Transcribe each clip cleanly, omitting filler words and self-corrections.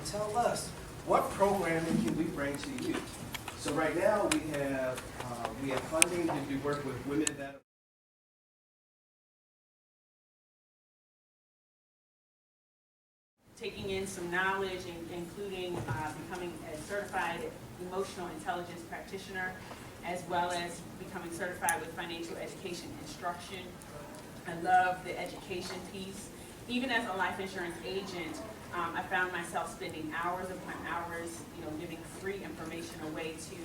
and tell us what programming can we bring to you. So right now we have funding to do work with women that taking in some knowledge, including becoming a certified emotional intelligence practitioner, as well as becoming certified with financial education instruction. I love the education piece. Even as a life insurance agent, I found myself spending hours upon hours, giving free information away to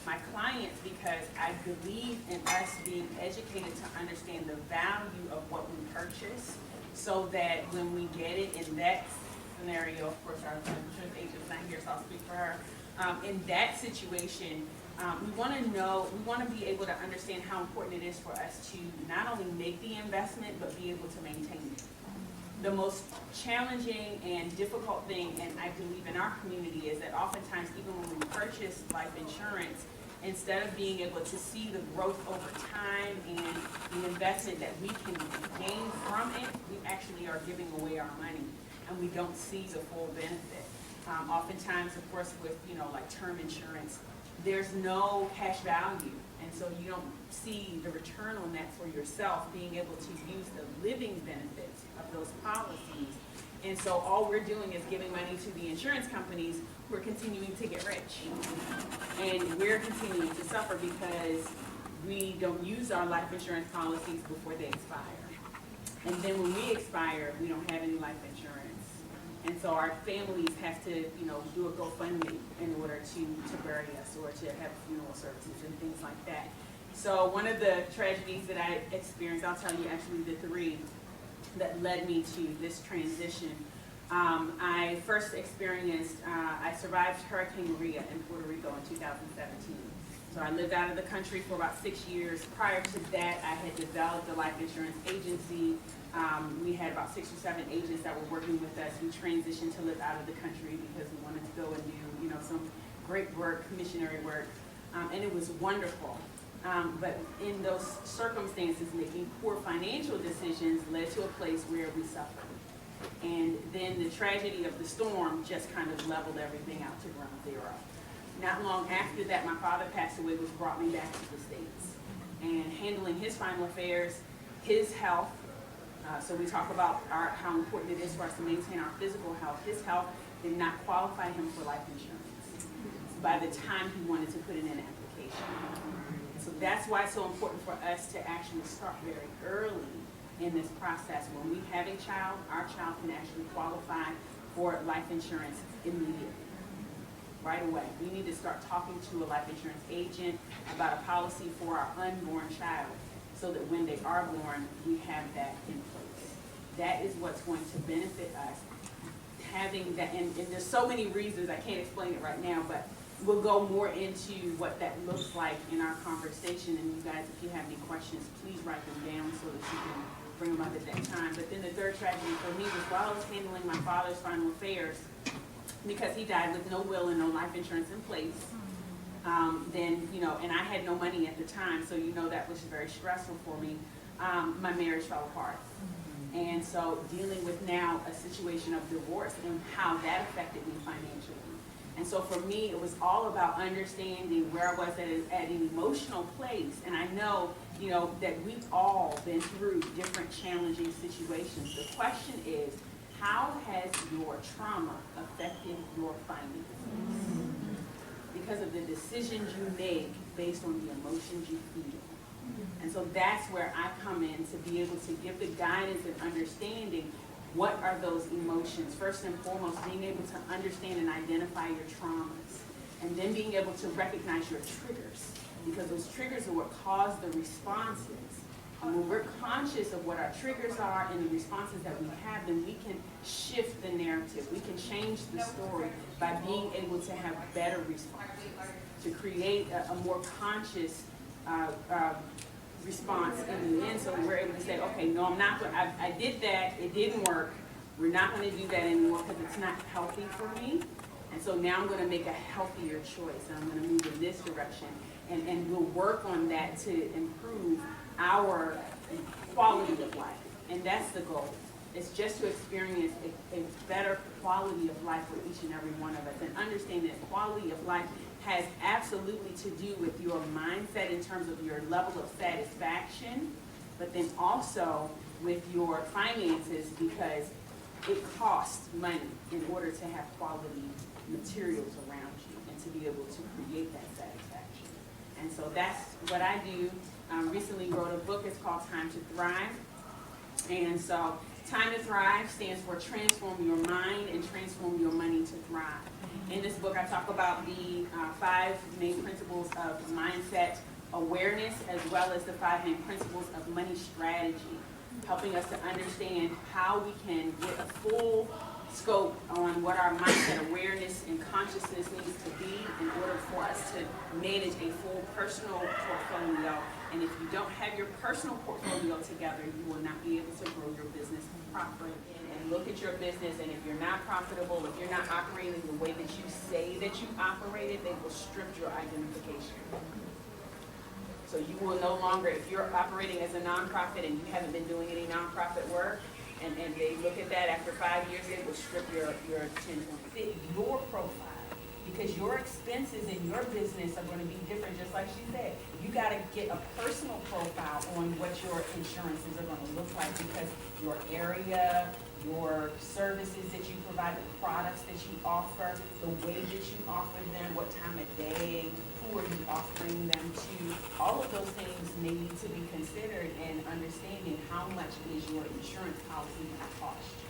my clients because I believe in us being educated to understand the value of what we purchase, so that when we get it in that scenario, of course our insurance agent is not here, so I'll speak for her. In that situation, we want to be able to understand how important it is for us to not only make the investment, but be able to maintain it. The most challenging and difficult thing, and I believe in our community, is that oftentimes even when we purchase life insurance, instead of being able to see the growth over time and the investment that we can gain from it, we actually are giving away our money and we don't see the full benefit. Oftentimes, of course, with like term insurance, there's no cash value, and so you don't see the return on that for yourself, being able to use the living benefits of those policies. And so all we're doing is giving money to the insurance companies who are continuing to get rich. And we're continuing to suffer because we don't use our life insurance policies before they expire. And then when we expire, we don't have any life insurance. And so our families have to, do a GoFundMe in order to bury us or to have funeral services and things like that. So one of the tragedies that I experienced, I'll tell you actually the three that led me to this transition. I first experienced, I survived Hurricane Maria in Puerto Rico in 2017. So I lived out of the country for about 6 years. Prior to that, I had developed a life insurance agency. We had about 6 or 7 agents that were working with us. We transitioned to live out of the country because we wanted to go and do, some great work, missionary work, and it was wonderful. But in those circumstances, making poor financial decisions led to a place where we suffered. And then the tragedy of the storm just kind of leveled everything out to ground zero. Not long after that, my father passed away, which brought me back to the States. And handling his final affairs, his health, so we talk about how important it is for us to maintain our physical health. His health did not qualify him for life insurance by the time he wanted to put in an application. So that's why it's so important for us to actually start very early in this process. When we have a child, our child can actually qualify for life insurance immediately, right away. We need to start talking to a life insurance agent about a policy for our unborn child, so that when they are born, we have that in place. That is what's going to benefit us, having that, and there's so many reasons, I can't explain it right now, but we'll go more into what that looks like in our conversation. And you guys, if you have any questions, please write them down so that you can bring them up at that time. But then the third tragedy for me was while I was handling my father's final affairs, because he died with no will and no life insurance in place. Then, and I had no money at the time, so that was very stressful for me. My marriage fell apart. And so dealing with now a situation of divorce and how that affected me financially. And so for me, it was all about understanding where I was at an emotional place. And I know, that we've all been through different challenging situations. The question is, how has your trauma affected your finances? Because of the decisions you make based on the emotions you feel. And so that's where I come in to be able to give the guidance and understanding what are those emotions. First and foremost, being able to understand and identify your traumas, and then being able to recognize your triggers, because those triggers are what cause the responses. And when we're conscious of what our triggers are and the responses that we have, then we can shift the narrative. We can change the story by being able to have better responses, to create a more conscious response in the end, so we're able to say, okay, no, I'm not going to, I did that, it didn't work, we're not going to do that anymore because it's not healthy for me. And so now I'm going to make a healthier choice, and I'm going to move in this direction. And we'll work on that to improve our quality of life. And that's the goal. It's just to experience a better quality of life for each and every one of us, and understand that quality of life has absolutely to do with your mindset in terms of your level of satisfaction, but then also with your finances, because it costs money in order to have quality materials around you and to be able to create that satisfaction. And so that's what I do. Recently wrote a book. It's called Time to Thrive. And so Time to Thrive stands for transform your mind and transform your money to thrive. In this book, I talk about the 5 main principles of mindset awareness, as well as the 5 main principles of money strategy, helping us to understand how we can get a full scope on what our mindset awareness and consciousness needs to be in order for us to manage a full personal portfolio. And if you don't have your personal portfolio together, you will not be able to grow your business properly. And look at your business, and if you're not profitable, if you're not operating the way that you say that you operated, they will strip your identification. So you will no longer, if you're operating as a nonprofit and you haven't been doing any nonprofit work, and they look at that after 5 years, they will strip your 10-point fit your profile, because your expenses in your business are going to be different. Just like she said, you got to get a personal profile on what your insurances are going to look like, because your area, your services that you provide, the products that you offer, the way that you offer them, what time of day, who are you offering them to, all of those things need to be considered in understanding how much is your insurance policy going to cost you.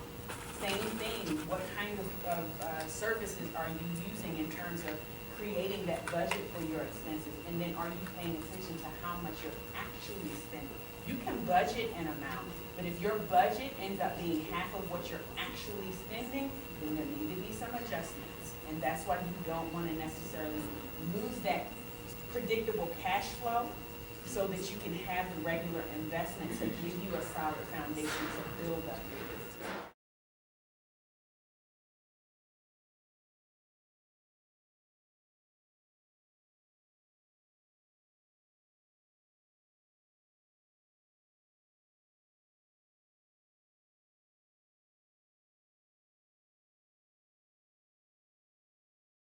Same thing, what kind of services are you using in terms of creating that budget for your expenses, and then are you paying attention to how much you're actually spending? You can budget an amount, but if your budget ends up being half of what you're actually spending, then there need to be some adjustments. And that's why you don't want to necessarily lose that predictable cash flow, so that you can have the regular investment to give you a solid foundation to build up your business.